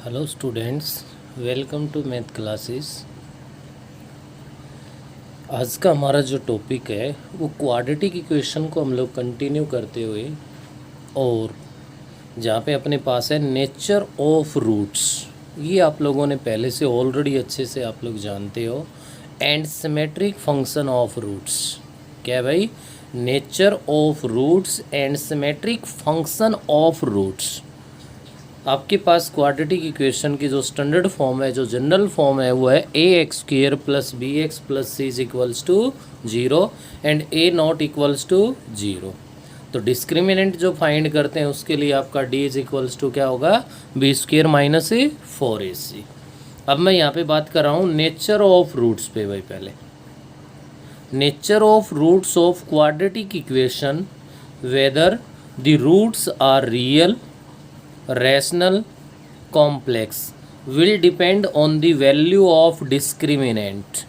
Hello students, welcome to math classes. आज का हमारा जो टॉपिक है वो क्वाड्रेटिक इक्वेशन को हम लोग कंटिन्यू करते हुए, और जहाँ पे अपने पास है नेचर ऑफ रूट्स, ये आप लोगों ने पहले से ऑलरेडी अच्छे से आप लोग जानते हो। And symmetric function of roots, क्या है भाई? Nature of roots and symmetric function of roots. आपके पास क्वाड्रेटिक इक्वेशन की जो स्टैंडर्ड फॉर्म है, जो जनरल फॉर्म है, वो है A X square plus B X plus C is equals to 0 and A not equals to 0। तो डिस्क्रिमिनेंट जो फाइंड करते हैं उसके लिए आपका डी इज इक्वल्स टू क्या होगा? बी स्क्वेयर माइनस ए 4ac। अब मैं यहाँ पे बात कर रहा हूँ नेचर ऑफ रूट्स पे। भाई पहले nature of roots of quadratic equation, whether the roots are real, rational, complex will depend on the value of discriminant।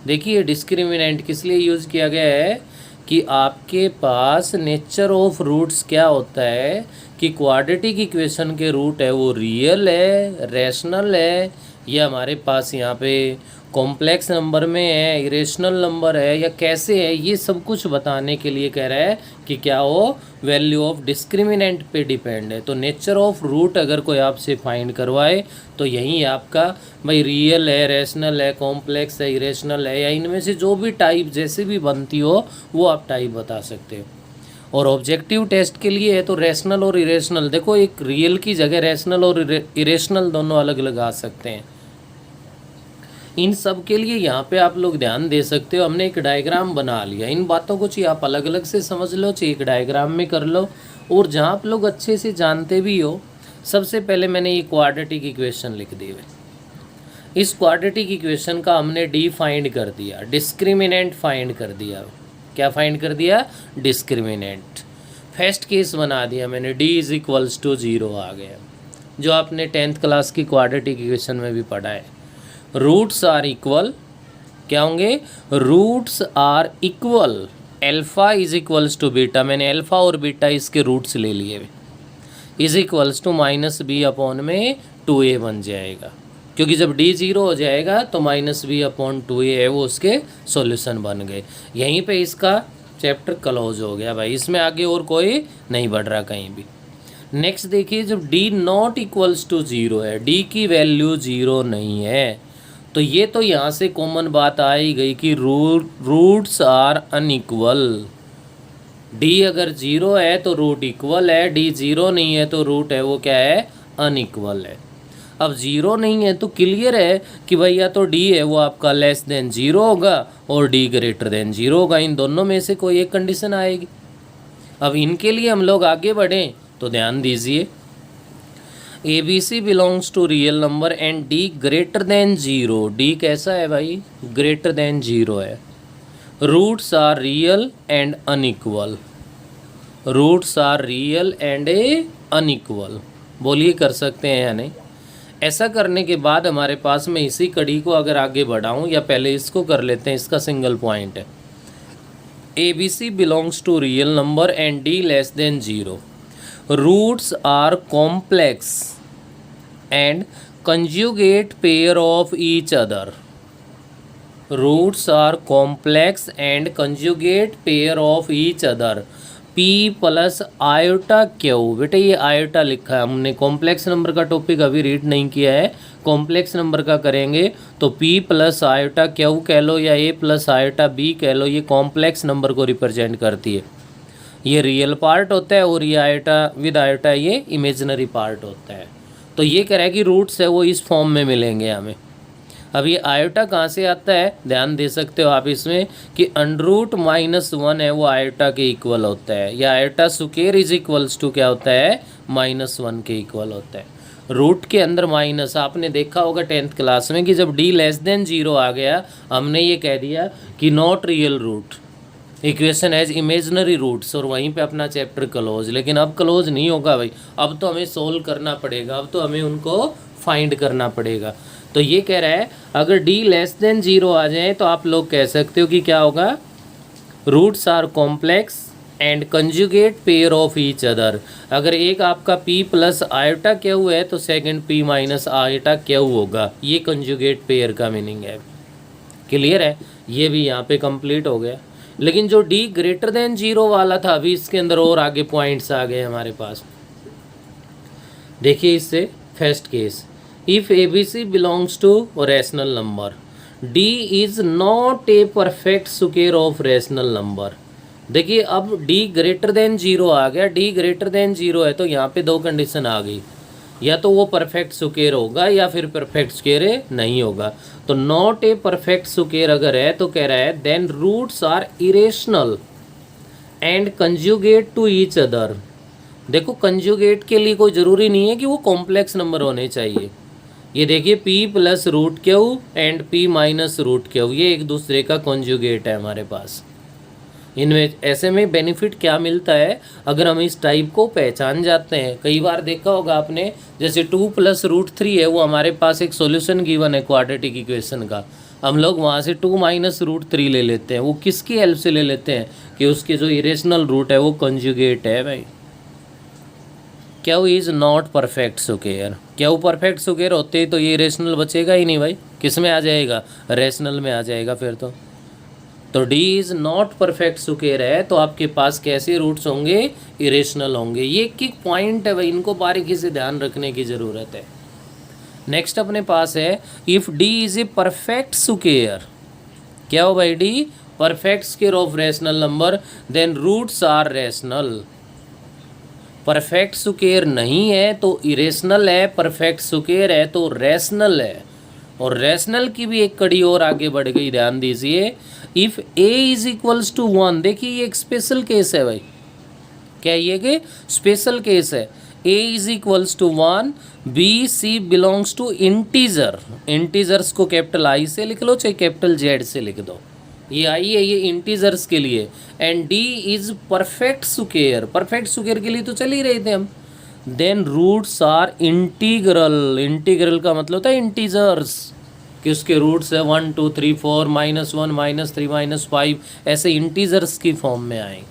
देखिए डिस्क्रिमिनेंट किस लिए यूज़ किया गया है कि आपके पास नेचर ऑफ रूट्स क्या होता है कि क्वाड्रेटिक इक्वेशन के रूट है वो रियल है, रैशनल है, या हमारे पास यहाँ पे कॉम्प्लेक्स नंबर में है, इरेशनल नंबर है, या कैसे है, ये सब कुछ बताने के लिए कह रहा है कि क्या हो, वैल्यू ऑफ डिस्क्रिमिनेंट पे डिपेंड है। तो नेचर ऑफ रूट अगर कोई आपसे फाइंड करवाए तो यही आपका भाई रियल है, रैशनल है, कॉम्प्लेक्स है, इरेशनल है, या इनमें से जो भी टाइप जैसे भी बनती हो वो आप टाइप बता सकते हो। और ऑब्जेक्टिव टेस्ट के लिए है तो रैशनल और इरेशनल, देखो एक रियल की जगह रैशनल और इरेशनल दोनों अलग अलग आ सकते हैं। इन सब के लिए यहाँ पे आप लोग ध्यान दे सकते हो। हमने एक डायग्राम बना लिया, इन बातों को चाहिए आप अलग अलग से समझ लो, चाहिए एक डायग्राम में कर लो। और जहाँ आप लोग अच्छे से जानते भी हो, सबसे पहले मैंने ये क्वाड्रेटिक इक्वेशन लिख दी है। इस क्वाड्रेटिक इक्वेशन का हमने डी फाइंड कर दिया, डिस्क्रिमिनेंट फाइंड कर दिया। क्या फाइंड कर दिया? डिस्क्रिमिनेंट। फर्स्ट केस बना दिया मैंने, डी इज इक्वल्स टू 0 आ गया, जो आपने 10th क्लास की क्वाड्रेटिक इक्वेशन में भी पढ़ा है। रूट्स आर इक्वल, क्या होंगे? Roots are equal, alpha is equals to beta, मैंने एल्फा और बीटा इसके रूट्स ले लिए, is equals to minus B upon में 2a बन जाएगा, क्योंकि जब d 0 हो जाएगा तो माइनस बी अपॉन 2a है वो उसके सॉल्यूशन बन गए। यहीं पे इसका चैप्टर क्लोज हो गया भाई, इसमें आगे और कोई नहीं बढ़ रहा कहीं भी। नेक्स्ट देखिए, जब d नॉट इक्वल्स टू 0 है, d की वैल्यू 0 नहीं है, तो ये तो यहाँ से कॉमन बात आ ही गई कि रूट्स आर अनइक्वल। d अगर 0 है तो रूट इक्वल है, d 0 नहीं है तो रूट है वो क्या है? अनइक्वल है। अब 0 नहीं है तो क्लियर है कि भैया तो d है वो आपका लेस देन 0 होगा और d ग्रेटर देन 0 होगा, इन दोनों में से कोई एक कंडीशन आएगी। अब इनके लिए हम लोग आगे बढ़ें तो ध्यान दीजिए, A B C belongs to real number and D greater than 0। D कैसा है भाई? ग्रेटर देन 0 है। Roots are real and unequal, roots are real and a unequal. बोलिए कर सकते हैं या नहीं? ऐसा करने के बाद हमारे पास में इसी कड़ी को अगर आगे बढ़ाऊं, या पहले इसको कर लेते हैं, इसका सिंगल पॉइंट है, A B C belongs to real number and D less than 0। Roots are complex and conjugate pair of each other। Roots are complex and conjugate pair of each other। p plus iota Q, बेटे ये iota लिखा है हमने, complex number का topic अभी read नहीं किया है, कॉम्प्लेक्स नंबर का करेंगे तो p प्लस आयोटा क्यू कह लो या a प्लस आयोटा b कह लो, ये कॉम्प्लेक्स नंबर को रिप्रेजेंट करती है। ये रियल पार्ट होता है और ये आयोटा विद आयोटा ये इमेजिनरी पार्ट होता है। तो ये कह रहा है कि रूट्स है वो इस फॉर्म में मिलेंगे हमें। अब ये आयोटा कहाँ से आता है? ध्यान दे सकते हो आप इसमें कि √-1 है वो आयोटा के इक्वल होता है, या iota square is equals to क्या होता है? -1 के इक्वल होता है। रूट के अंदर माइनस, आपने देखा होगा 10th क्लास में कि जब d लेस देन 0 आ गया, हमने ये कह दिया कि not real root, equation has imaginary roots, और वहीं पे अपना चैप्टर क्लोज। लेकिन अब क्लोज नहीं होगा भाई, अब तो हमें सोल्व करना पड़ेगा, अब तो हमें उनको फाइंड करना पड़ेगा। तो ये कह रहा है अगर d लेस देन 0 आ जाए तो आप लोग कह सकते हो कि क्या होगा? Roots are complex and conjugate pair of each other. अगर एक आपका p प्लस आयोटा क्यू है तो second p minus iota q होगा। ये कंजुगेट पेयर का मीनिंग है। क्लियर है? ये भी यहाँ पे कंप्लीट हो गया। लेकिन जो d ग्रेटर देन 0 वाला था, अभी इसके अंदर और आगे पॉइंट्स आ गए हमारे पास। देखिए इससे first case, if ABC belongs to rational number, d is not a perfect square of rational number. देखिए अब d ग्रेटर देन 0 आ गया। d ग्रेटर देन 0 है तो यहाँ पे दो कंडीशन आ गई, या तो वो परफेक्ट स्क्वायर होगा या फिर परफेक्ट स्क्वायर नहीं होगा। तो नॉट ए परफेक्ट स्क्वायर अगर है तो कह रहा है then roots are irrational and conjugate to each other. देखो कंजुगेट के लिए कोई ज़रूरी नहीं है कि वो कॉम्प्लेक्स नंबर होने चाहिए। ये देखिए p plus root q and p minus root q, ये एक दूसरे का कंजुगेट है हमारे पास। इनमें ऐसे में बेनिफिट क्या मिलता है अगर हम इस टाइप को पहचान जाते हैं। कई बार देखा होगा आपने, जैसे 2 प्लस रूट 3 है, वो हमारे पास एक सॉल्यूशन गिवन है क्वाड्रेटिक इक्वेशन का। हम लोग वहाँ से 2 माइनस रूट 3 ले लेते हैं। वो किसकी हेल्प से ले लेते हैं कि उसके जो इरेशनल रूट है वो कंजुगेट है भाई। Q is not perfect square. Q perfect square होते तो ये रेशनल बचेगा ही नहीं भाई। किस में आ जाएगा? रेशनल में आ जाएगा फिर तो d is not perfect square है तो आपके पास कैसे रूट्स होंगे? इरेशनल होंगे। ये एक पॉइंट है भाई, इनको बारीकी से ध्यान रखने की ज़रूरत है। नेक्स्ट अपने पास है if d is a perfect square. क्या हो भाई? d perfect square of rational number, then roots are rational. Perfect square नहीं है तो इरेशनल है, परफेक्ट स्क्वायर है तो रैशनल है। और रैशनल की भी एक कड़ी और आगे बढ़ गई, ध्यान दीजिए। If a is equals to 1, देखिए ये एक स्पेशल केस है भाई। क्या ये कि स्पेशल केस है? a is equals to 1, b c belongs to integer. Integers को कैपिटल I से लिख लो चाहे कैपिटल Z से लिख दो, ये आई है ये इंटीजर्स के लिए। And d is perfect square. Perfect square के लिए तो चल ही रहे थे हम। Then roots are integral. Integral का मतलब होता है इंटीजर्स, कि उसके रूट्स है 1 2 3 4 -1 -3 -5, ऐसे इंटीजर्स की फॉर्म में आए।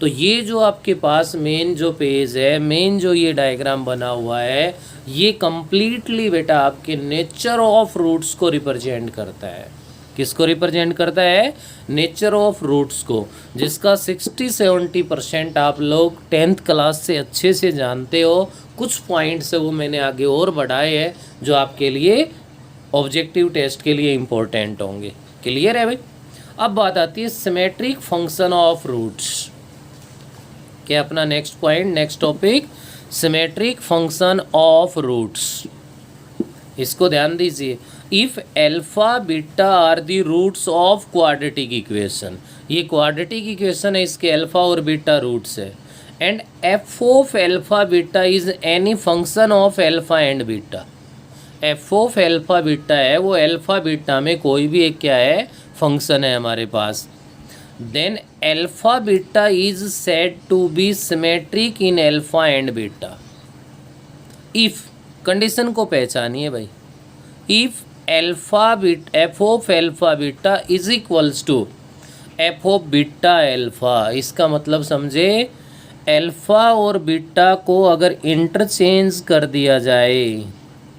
तो ये जो आपके पास मेन जो पेज है, मेन जो ये डायग्राम बना हुआ है, ये कंप्लीटली बेटा आपके नेचर ऑफ रूट्स को रिप्रेजेंट करता है। किसको रिप्रेजेंट करता है? नेचर ऑफ रूट्स को, जिसका 60-70% आप लोग 10th क्लास से अच्छे से जानते हो। कुछ पॉइंट्स है वो मैंने आगे और बढ़ाए हैं जो आपके लिए ऑब्जेक्टिव टेस्ट के लिए इम्पोर्टेंट होंगे। क्लियर है भाई? अब बात आती है सिमेट्रिक फंक्शन ऑफ रूट्स। क्या अपना next point, next topic, symmetric function of roots. इसको ध्यान दीजिए। If alpha beta are the roots of quadratic equation, ये क्वाड्रेटिक इक्वेशन है, इसके अल्फा और बीटा रूट्स है। And f of alpha beta is any function of alpha and beta. F of alpha beta है वो एल्फा बीटा में कोई भी एक क्या है? फंक्शन है हमारे पास। Then alpha beta is said to be symmetric in alpha and beta. If condition को पहचानिए भाई। If alpha beta F of alpha beta is equals to F of beta alpha, इसका मतलब समझे एल्फा और बीटा को अगर इंटरचेंज कर दिया जाए,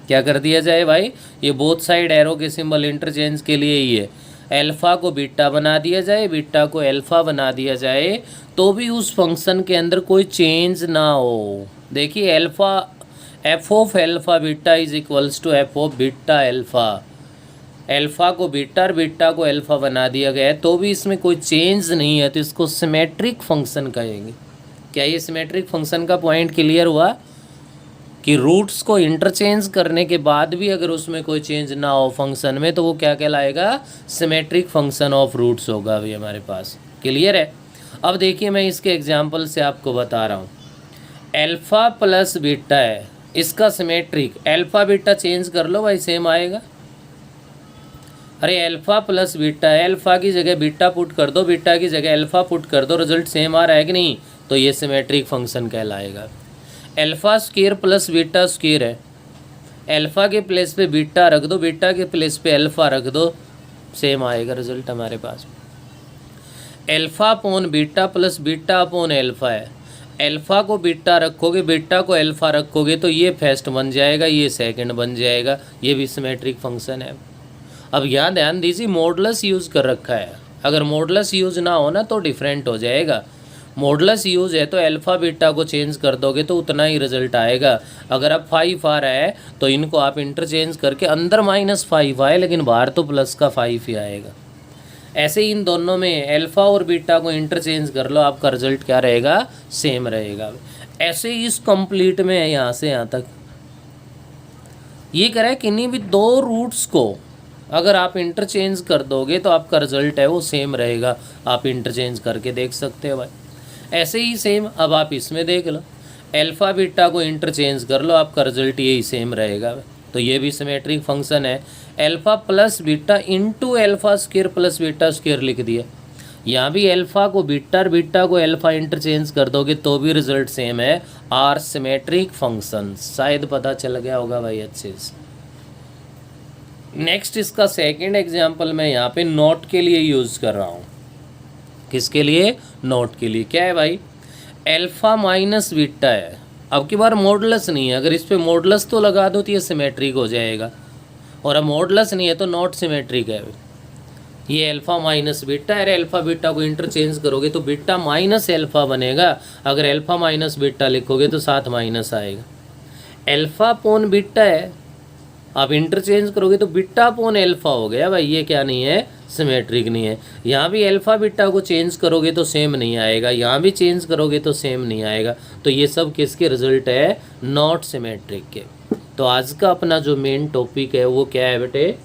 क्या कर दिया जाए भाई? ये बोथ साइड एरो के सिंबल इंटरचेंज के लिए ही है। एल्फा को बीटा बना दिया जाए, बीटा को एल्फा बना दिया जाए, तो भी उस फंक्शन के अंदर कोई चेंज ना हो। देखिए alpha f of alpha beta is equals to F of beta alpha. Alpha को बीटा और बीटा को एल्फा बना दिया गया है तो भी इसमें कोई चेंज नहीं है, तो इसको सिमेट्रिक फंक्शन कहेंगे। क्या ये सिमेट्रिक फंक्शन का पॉइंट क्लियर हुआ? कि रूट्स को इंटरचेंज करने के बाद भी अगर उसमें कोई चेंज ना हो फंक्शन में, तो वो क्या कहलाएगा? सिमेट्रिक फंक्शन ऑफ रूट्स होगा अभी हमारे पास। क्लियर है? अब देखिए मैं इसके एग्जांपल से आपको बता रहा हूँ। एल्फा प्लस बीटा है, इसका सिमेट्रिक, एल्फा बीटा चेंज कर लो भाई, सेम आएगा। अरे एल्फा प्लस बीटा है, एल्फा की जगह बीटा पुट कर दो, बीटा की जगह एल्फा पुट कर दो, रिजल्ट सेम आ रहा है कि नहीं? तो ये सिमेट्रिक फंक्शन कहलाएगा। Alpha square plus beta square है, एल्फा के प्लेस पे बीटा रख दो, बीटा के प्लेस पे एल्फा रख दो, सेम आएगा रिजल्ट हमारे पास। Alpha upon beta plus beta upon alpha है। एल्फ़ा को बीटा रखोगे, बीटा को एल्फ़ा रखोगे तो ये फर्स्ट बन जाएगा, ये सेकंड बन जाएगा, ये भी सिमेट्रिक फंक्शन है। अब यहाँ ध्यान दीजिए मॉडुलस यूज़ कर रखा है, अगर मॉडुलस यूज़ ना हो ना तो डिफरेंट हो जाएगा। मॉडुलस यूज़ है तो अल्फ़ा बीटा को चेंज कर दोगे तो उतना ही रिजल्ट आएगा। अगर अब 5 आ रहा है तो इनको आप इंटरचेंज करके अंदर -5 आए लेकिन बाहर तो प्लस का 5 ही आएगा। ऐसे ही इन दोनों में अल्फ़ा और बीटा को इंटरचेंज कर लो, आपका रिजल्ट क्या रहेगा, सेम रहेगा। ऐसे ही इस कंप्लीट में है यहाँ से यहाँ तक। ये कह रहा है किन्हीं भी दो रूट्स को अगर आप इंटरचेंज कर दोगे तो आपका रिजल्ट है वो सेम रहेगा। आप इंटरचेंज करके देख सकते हो भाई। ऐसे ही सेम अब आप इसमें देख लो, अल्फ़ा बीटा को इंटरचेंज कर लो, आपका रिजल्ट यही सेम रहेगा। तो ये भी सिमेट्रिक फंक्शन है। Alpha plus beta into alpha square plus beta square लिख दिया। यहाँ भी अल्फ़ा को बीटा और बीटा को अल्फ़ा इंटरचेंज कर दोगे तो भी रिजल्ट सेम है। आर सिमेट्रिक फंक्शन, शायद पता चल गया होगा भाई अच्छे से। नेक्स्ट इसका सेकंड एग्जांपल मैं यहाँ पे नोट के लिए यूज़ कर रहा हूँ। किसके लिए, नोट के लिए। क्या है भाई, अल्फ़ा माइनस बीटा है। अब की बार मॉडुलस नहीं है, अगर इस पे मॉडुलस तो लगा दो तो ये सिमेट्रिक हो जाएगा, और अब मॉडुलस नहीं है तो नॉट सिमेट्रिक है। ये अल्फ़ा माइनस बीटा है, अल्फ़ा बीटा को इंटरचेंज करोगे तो बीटा माइनस अल्फ़ा बनेगा। अगर अल्फ़ा माइनस बीटा लिखोगे तो साथ माइनस आएगा। अल्फ़ा अपॉन बीटा है, आप इंटरचेंज करोगे तो बीटा अपॉन अल्फ़ा हो गया भाई। ये क्या नहीं है, सिमेट्रिक नहीं है। यहाँ भी अल्फ़ा बीटा को चेंज करोगे तो सेम नहीं आएगा, यहाँ भी चेंज करोगे तो सेम नहीं आएगा। तो ये सब किसके रिजल्ट है, नॉट सिमेट्रिक के। तो आज का अपना जो मेन टॉपिक है वो क्या है बेटे,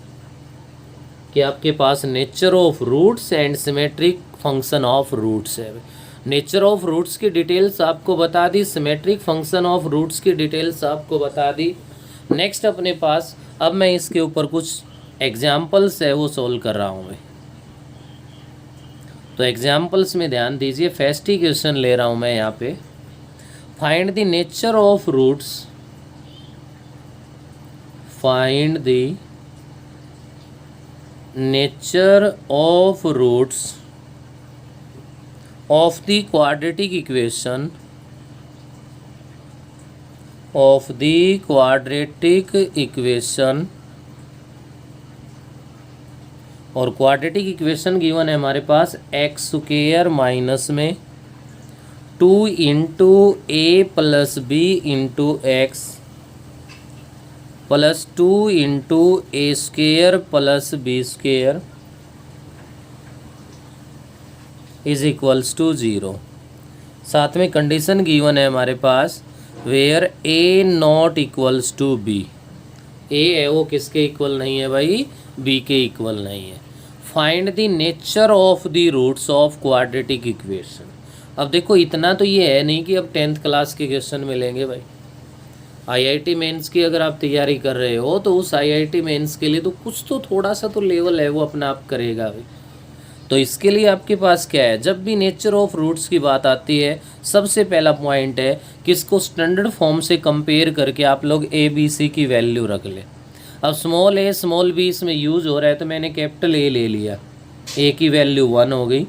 कि आपके पास nature of roots and symmetric function of roots है। नेचर ऑफ रूट्स की डिटेल्स आपको बता दी, सिमेट्रिक फंक्शन ऑफ रूट्स की डिटेल्स आपको बता दी। नेक्स्ट अपने पास अब मैं इसके ऊपर कुछ एग्जाम्पल्स है वो सोल्व कर रहा हूँ मैं। तो एग्जाम्पल्स में ध्यान दीजिए, फर्स्ट ही क्वेश्चन ले रहा हूँ मैं यहाँ पे। Find the nature of roots, find the nature of roots of the quadratic equation, of the quadratic equation. और क्वाड्रेटिक इक्वेशन गिवन है हमारे पास एक्स स्क्वायर माइनस में 2 into a plus b into x plus 2 into a square plus b square is equals to 0। साथ में condition given है हमारे पास where a not equals to b. A है वो किसके इक्वल नहीं है भाई, बी के इक्वल नहीं है। Find the nature of the roots of quadratic equation. अब देखो इतना तो ये है नहीं कि अब 10th क्लास के क्वेश्चन मिलेंगे भाई। आईआईटी मेंस की अगर आप तैयारी कर रहे हो तो उस आईआईटी मेंस के लिए तो कुछ तो थोड़ा सा तो लेवल है वो अपना आप करेगा भाई। तो इसके लिए आपके पास क्या है, जब भी नेचर ऑफ रूट्स की बात आती है सबसे पहला पॉइंट है कि इसको स्टैंडर्ड फॉर्म से कंपेयर करके आप लोग ए बी सी की वैल्यू रख ले। अब स्मॉल ए स्मॉल बी इसमें यूज़ हो रहा है तो मैंने कैपिटल ए ले लिया, ए की वैल्यू 1 हो गई,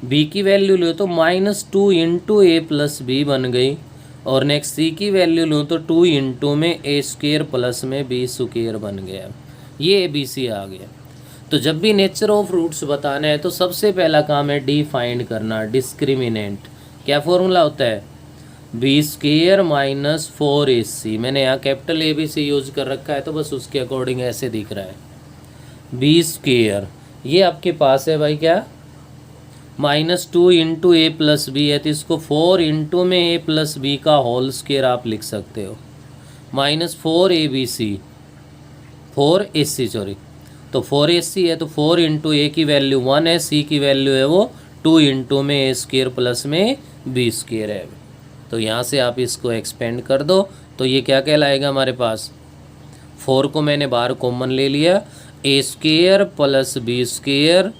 बी की वैल्यू लो तो -2 इंटू ए प्लस बी बन गई, और नेक्स्ट सी की वैल्यू लूँ तो 2 इंटू में ए स्क्वायर प्लस में बी स्क्वायर बन गया। ये ए बी सी आ गया। तो जब भी नेचर ऑफ रूट्स बताना है तो सबसे पहला काम है डी फाइंड करना, डिस्क्रिमिनेंट। क्या फॉर्मूला होता है, बी स्क्वायर माइनस 4ac। मैंने यहाँ capital A B C use कर रखा है तो बस उसके अकॉर्डिंग ऐसे दिख रहा है। बी स्क्वायर ये आपके पास है भाई क्या, -2 इंटू ए प्लस बी है तो इसको 4 इंटू में ए प्लस बी का होल स्क्वायर आप लिख सकते हो, -4abc 4ac सॉरी, तो 4ac है तो 4 इंटू ए की वैल्यू 1 है, सी की वैल्यू है वो 2 इंटू में ए स्क्वायर प्लस में बी स्क्वायर है। तो यहाँ से आप इसको एक्सपेंड कर दो तो ये क्या कहलाएगा हमारे पास, 4 को मैंने बाहर कॉमन ले लिया, ए स्क्वायर प्लस बी स्क्वायर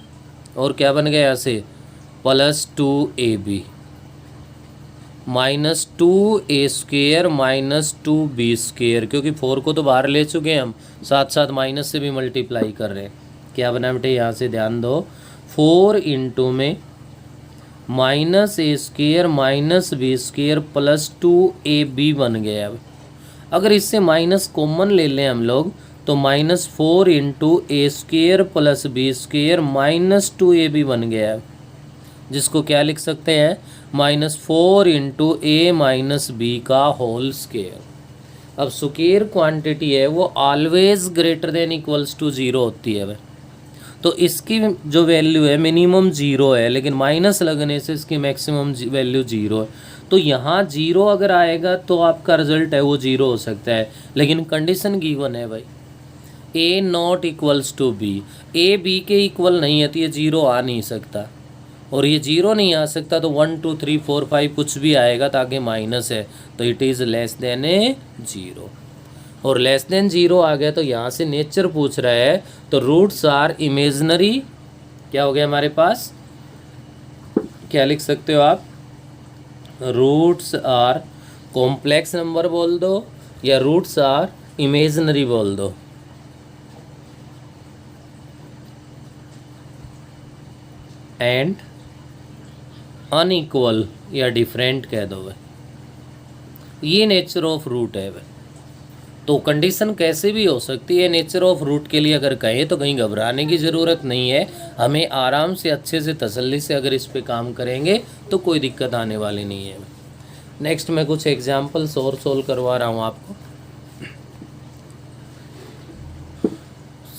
और क्या बन गया यहाँ से +2ab -2a square -2b square, क्योंकि 4 को तो बाहर ले चुके हैं हम, साथ साथ माइनस से भी मल्टीप्लाई कर रहे हैं। क्या बना बेटे यहाँ से ध्यान दो, 4 इंटू में minus a square minus b square plus 2ab बन गया। अब अगर इससे माइनस कॉमन ले लें हम लोग तो -4 into a square plus b square -2ab बन गया, जिसको क्या लिख सकते हैं, -4 इंटू ए माइनस बी का होल स्क्वेयर। अब स्क्वेयर क्वांटिटी है वो always greater than equals to 0 होती है। तो इसकी जो वैल्यू है मिनिमम 0 है, लेकिन माइनस लगने से इसकी मैक्सिमम वैल्यू 0 है। तो यहाँ 0 अगर आएगा तो आपका रिजल्ट है वो 0 हो सकता है, लेकिन कंडीशन गिवन है भाई a not equals to b, a b के इक्वल नहीं है तो ये 0 आ नहीं सकता, और ये 0 नहीं आ सकता तो 1 2 3 4 5 कुछ भी आएगा ताकि माइनस है, तो इट इज़ लेस देन ए 0। और लेस देन 0 आ गया तो यहाँ से नेचर पूछ रहा है, तो रूट्स आर इमेजनरी, क्या हो गया हमारे पास, क्या लिख सकते हो आप, रूट्स आर कॉम्प्लेक्स नंबर बोल दो या रूट्स आर इमेजनरी बोल दो। एंड अनइक्वल या डिफरेंट कह दो भाई, ये नेचर ऑफ रूट है भाई। तो कंडीशन कैसे भी हो सकती है नेचर ऑफ रूट के लिए, अगर कहें तो कहीं घबराने की ज़रूरत नहीं है, हमें आराम से अच्छे से तसल्ली से अगर इस पे काम करेंगे तो कोई दिक्कत आने वाली नहीं है। नेक्स्ट मैं कुछ एग्जांपल्स और सोल्व करवा रहा हूँ आपको।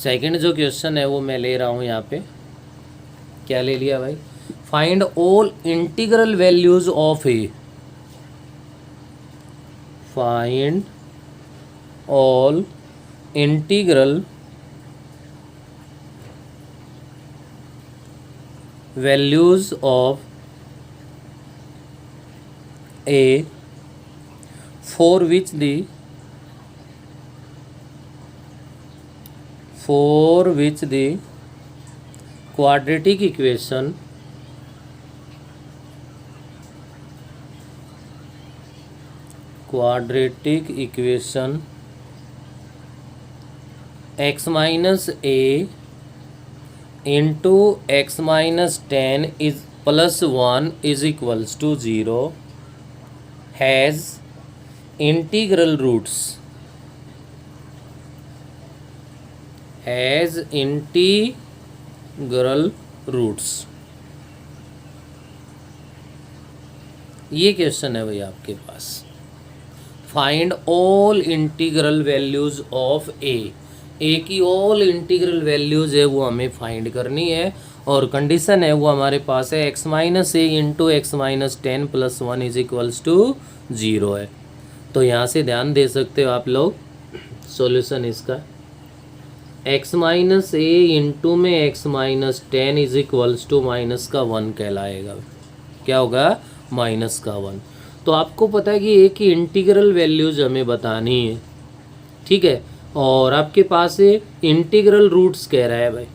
सेकंड जो क्वेश्चन है वो मैं ले रहा हूँ यहाँ पे, क्या ले लिया भाई, find all integral values of A, find all integral values of a for which the quadratic equation x minus a into x minus 10 is plus 1 is equals to 0 has integral roots, ये question है भाई आपके पास। Find all integral values of a की all integral values है वो हमें find करनी है, और कंडीशन है वो हमारे पास है x minus a into x minus 10 प्लस 1 इज इक्वल्स टू 0 है। तो यहाँ से ध्यान दे सकते हो आप लोग, सॉल्यूशन इसका x माइनस ए इंटू में x minus 10 is equals to minus का 1 कहलाएगा, क्या होगा, माइनस का 1। तो आपको पता है कि ए की इंटीग्रल वैल्यूज हमें बतानी है, ठीक है, और आपके पास इंटीग्रल रूट्स कह रहा है भाई,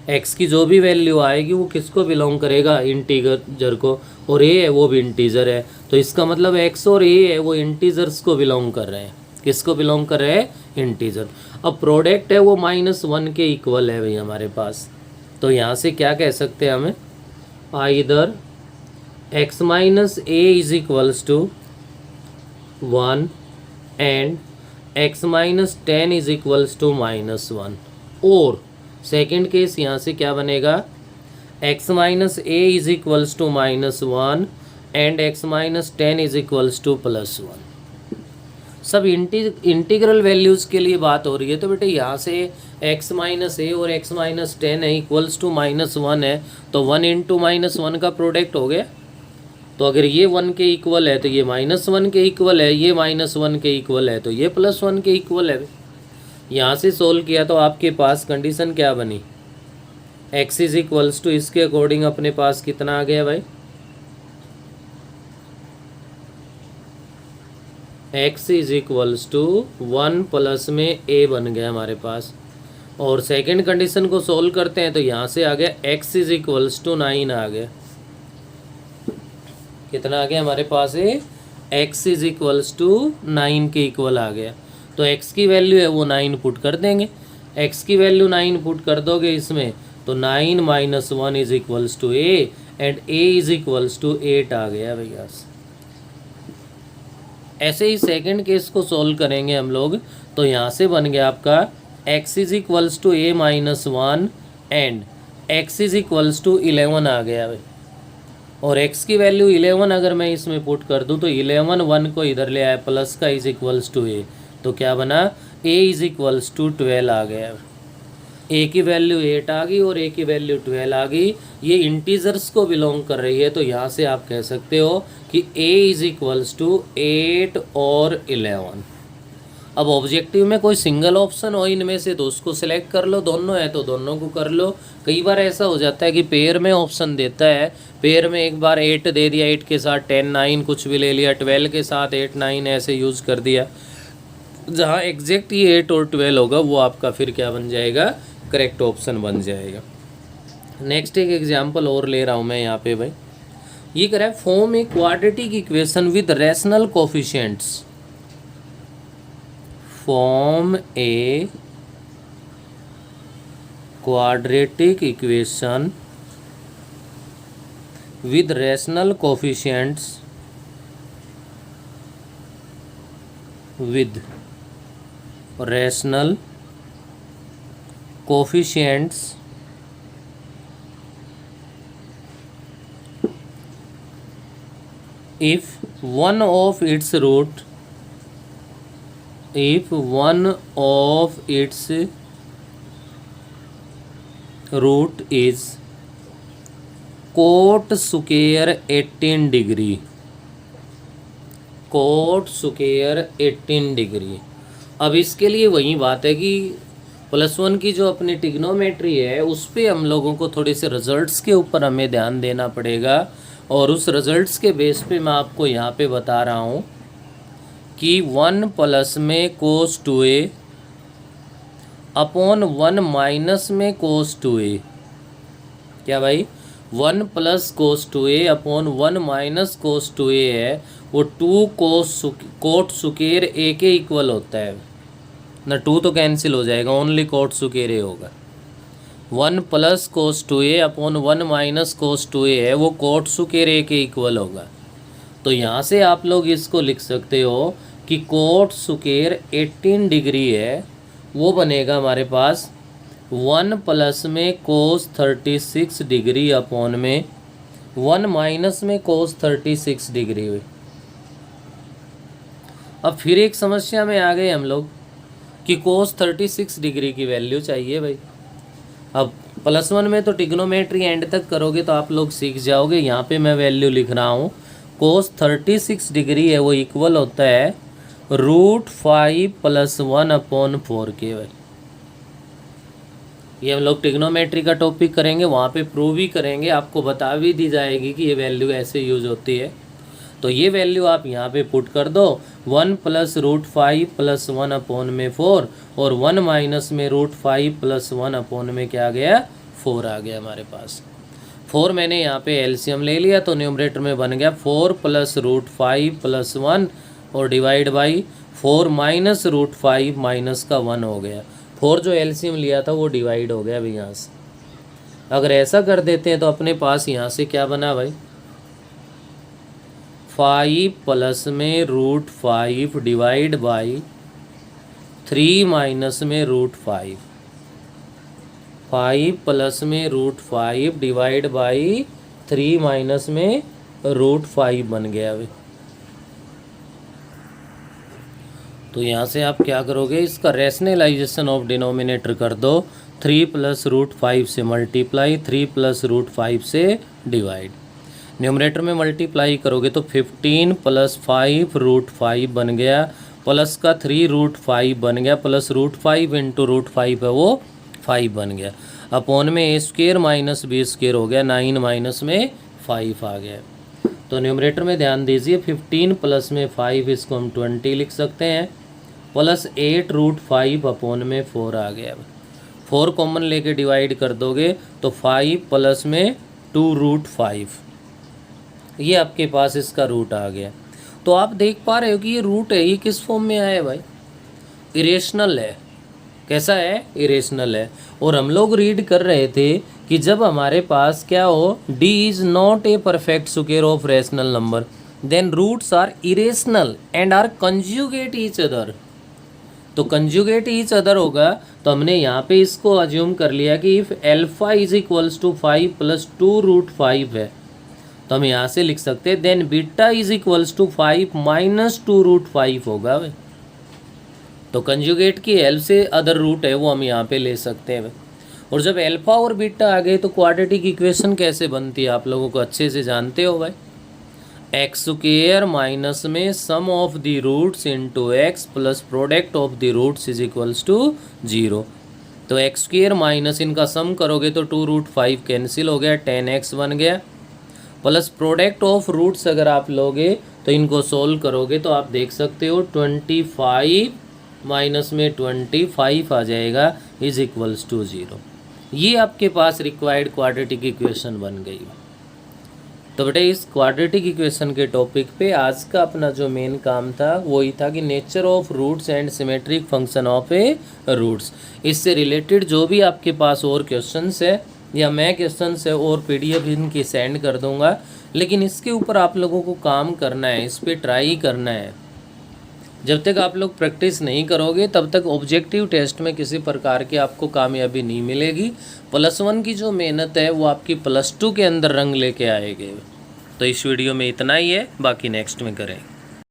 एक्स की जो भी वैल्यू आएगी वो किसको बिलोंग करेगा, इंटीजर को, और ए है वो भी इंटीजर है, तो इसका मतलब एक्स और ए है वो इंटीजर्स को बिलोंग कर रहे हैं, किसको बिलोंग कर रहे हैं, इंटीजर। अब प्रोडक्ट है वो -1 के इक्वल है भाई हमारे पास, तो यहाँ से क्या कह सकते हैं हमें, either x minus a is equals to 1 and x minus 10 is equals to -1, और सेकेंड केस यहाँ से क्या बनेगा, x minus a is equals to -1 and x minus 10 is equals to +1। सब इंटीग्रल वैल्यूज़ के लिए बात हो रही है, तो बेटे यहाँ से x माइनस ए और x माइनस 10 है इक्वल्स टू -1 है, तो 1 इंटू -1 का प्रोडक्ट हो गया, तो अगर ये 1 के इक्वल है तो ये -1 के इक्वल है, ये -1 के इक्वल है तो ये +1 के इक्वल है। यहाँ से सोल्व किया तो आपके पास कंडीशन क्या बनी, x इज इक्वल्स टू, इसके अकॉर्डिंग अपने पास कितना आ गया भाई, x is equals to 1 plus में a बन गया हमारे पास, और सेकंड कंडीशन को सोल्व करते हैं तो यहाँ से आ गया x इज इक्वल्स टू 9 आ गया, कितना आ गया हमारे पास है, x इज इक्वल्स टू 9 के इक्वल आ गया। तो x की वैल्यू है वो 9 पुट कर देंगे, x की वैल्यू 9 पुट कर दोगे इसमें, तो 9 - 1 is equals to a and a is equals to 8 आ गया भैया। ऐसे ही सेकंड केस को सॉल्व करेंगे हम लोग, तो यहाँ से बन गया आपका x is equals to a minus 1 and x is equals to 11 आ गया भाई। और x की वैल्यू 11 अगर मैं इसमें पुट कर दूँ तो 11 1 को इधर ले आया, प्लस का इज इक्वल्स टू a, तो क्या बना a इज इक्वल्स टू 12 आ गया। a की वैल्यू 8 आ गई और a की वैल्यू 12 आ गई। ये इंटीजर्स को बिलोंग कर रही है, तो यहाँ से आप कह सकते हो कि a इज इक्वल्स टू 8 और 11। अब ऑब्जेक्टिव में कोई सिंगल ऑप्शन हो इनमें से तो उसको सिलेक्ट कर लो, दोनों है तो दोनों को कर लो। कई बार ऐसा हो जाता है कि पेयर में ऑप्शन देता है, पेयर में एक बार 8 दे दिया, 8 के साथ 10 9 कुछ भी ले लिया, 12 के साथ 8 9 ऐसे यूज़ कर दिया। जहाँ एग्जैक्ट ये 8 और 12 होगा वो आपका फिर क्या बन जाएगा, करेक्ट ऑप्शन बन जाएगा। नेक्स्ट एक एग्जाम्पल और ले रहा हूँ मैं यहाँ पे भाई। ये कह रहा है form a quadratic equation with rational coefficients. Form A quadratic equation with rational coefficients if one of its root is cot square 18 degree, cot square 18 degree. अब इसके लिए वही बात है कि +1 की जो अपनी टिग्नोमेट्री है उस पे हम लोगों को थोड़े से रिजल्ट्स के ऊपर हमें ध्यान देना पड़ेगा, और उस रिजल्ट्स के बेस पे मैं आपको यहाँ पे बता रहा हूँ कि 1 प्लस में कोस 2a अपॉन 1 माइनस में कोस 2a, क्या भाई 1 plus cos 2a upon 1 minus cos 2a है, वो 2 कोट सुकेर a के इक्वल होता है ना। 2 तो कैंसिल हो जाएगा, ओनली कोट सुकेर a होगा। 1 plus cos 2a upon 1 minus cos 2a है, वो कोट सुकेर a के इक्वल होगा। तो यहाँ से आप लोग इसको लिख सकते हो कि कोट सुकेर 18 डिग्री है, वो बनेगा हमारे पास 1 प्लस में कोस 36 डिग्री अपॉन में 1 माइनस में कोस 36 डिग्री हुई। अब फिर एक समस्या में आ गए हम लोग कि कोस 36 डिग्री की वैल्यू चाहिए भाई। अब +1 में तो टिग्नोमेट्री एंड तक करोगे तो आप लोग सीख जाओगे। यहाँ पे मैं वैल्यू लिख रहा हूँ, कोस 36 डिग्री है वो इक्वल होता है √5 + 1 अपॉन 4 के भाई। ये हम लोग टिग्नोमेट्री का टॉपिक करेंगे, वहाँ पे प्रूव भी करेंगे, आपको बता भी दी जाएगी कि ये वैल्यू ऐसे यूज होती है। तो ये वैल्यू आप यहाँ पे पुट कर दो, 1 + √5 + 1 अपॉन में 4 और 1 माइनस में √5 + 1 अपॉन में क्या आ गया, 4 आ गया हमारे पास। 4 मैंने यहाँ पे एलसीएम ले लिया तो न्यूमरेटर में बन गया 4 + √5 + 1 और डिवाइड बाई 4 माइनस √5 माइनस का 1 हो गया। 4 जो एलसीएम लिया था वो डिवाइड हो गया भाई यहाँ से। अगर ऐसा कर देते हैं तो अपने पास यहाँ से क्या बना भाई, 5 प्लस में √5 डिवाइड बाई 3 माइनस में √5, 5 प्लस में √5 डिवाइड बाई 3 माइनस में √5 बन गया भाई। तो यहाँ से आप क्या करोगे, इसका रैशनलाइजेशन ऑफ डिनोमिनेटर कर दो, 3 + √5 से मल्टीप्लाई, 3 + √5 से डिवाइड। न्यूमरेटर में मल्टीप्लाई करोगे तो 15 + 5 √5 बन गया, प्लस का 3 √5 बन गया, प्लस √5 इंटू √5 है वो 5 बन गया, अपॉन में a² माइनस b² हो गया, 9 माइनस में 5 आ गया। तो न्यूमरेटर में ध्यान दीजिए, 15 प्लस में 5 इसको हम 20 लिख सकते हैं, प्लस 8 √5 अपॉन में 4 आ गया। 4 कॉमन लेके डिवाइड कर दोगे तो 5 प्लस में 2 √5, ये आपके पास इसका रूट आ गया। तो आप देख पा रहे हो कि ये रूट है, ये किस फॉर्म में आया है भाई, इरेशनल है। कैसा है, इरेशनल है। और हम लोग रीड कर रहे थे कि जब हमारे पास क्या हो, d is not a perfect square of rational number, then roots are irrational and are conjugate each other. तो कंजुगेट ईच अदर होगा, तो हमने यहाँ पे इसको अज्यूम कर लिया कि if alpha is equals to 5 + 2√5 है, तो हम यहाँ से लिख सकते हैं then beta is equals to 5 - 2√5 होगा भाई। तो कंजुगेट की हेल्प से अदर रूट है वो हम यहाँ पे ले सकते हैं। और जब अल्फा और बीटा आ गए तो क्वाड्रेटिक इक्वेशन कैसे बनती है आप लोगों को अच्छे से जानते हो भाई। x² माइनस में sum of the roots into x plus product of the roots is equals to 0। तो x² माइनस इनका सम करोगे तो 2√5 कैंसिल हो गया, 10x बन गया, प्लस प्रोडक्ट ऑफ रूट्स अगर आप लोगे तो इनको सोल्व करोगे तो आप देख सकते हो 25 माइनस में 25 आ जाएगा इज इक्वल्स टू 0। ये आपके पास रिक्वायर्ड क्वाड्रेटिक इक्वेशन बन गई। तो बेटा इस क्वाड्रेटिक इक्वेशन के टॉपिक पे आज का अपना जो मेन काम था वही था कि nature of roots and symmetric function of a roots. इससे रिलेटेड जो भी आपके पास और क्वेश्चंस है या मैं क्वेश्चंस है और पीडीएफ इनकी सेंड कर दूंगा, लेकिन इसके ऊपर आप लोगों को काम करना है, इस पर ट्राई करना है। जब तक आप लोग प्रैक्टिस नहीं करोगे तब तक ऑब्जेक्टिव टेस्ट में किसी प्रकार की आपको कामयाबी नहीं मिलेगी। +1 की जो मेहनत है वो आपकी +2 के अंदर रंग लेके आएगी। तो इस वीडियो में इतना ही है, बाकी नेक्स्ट में करें।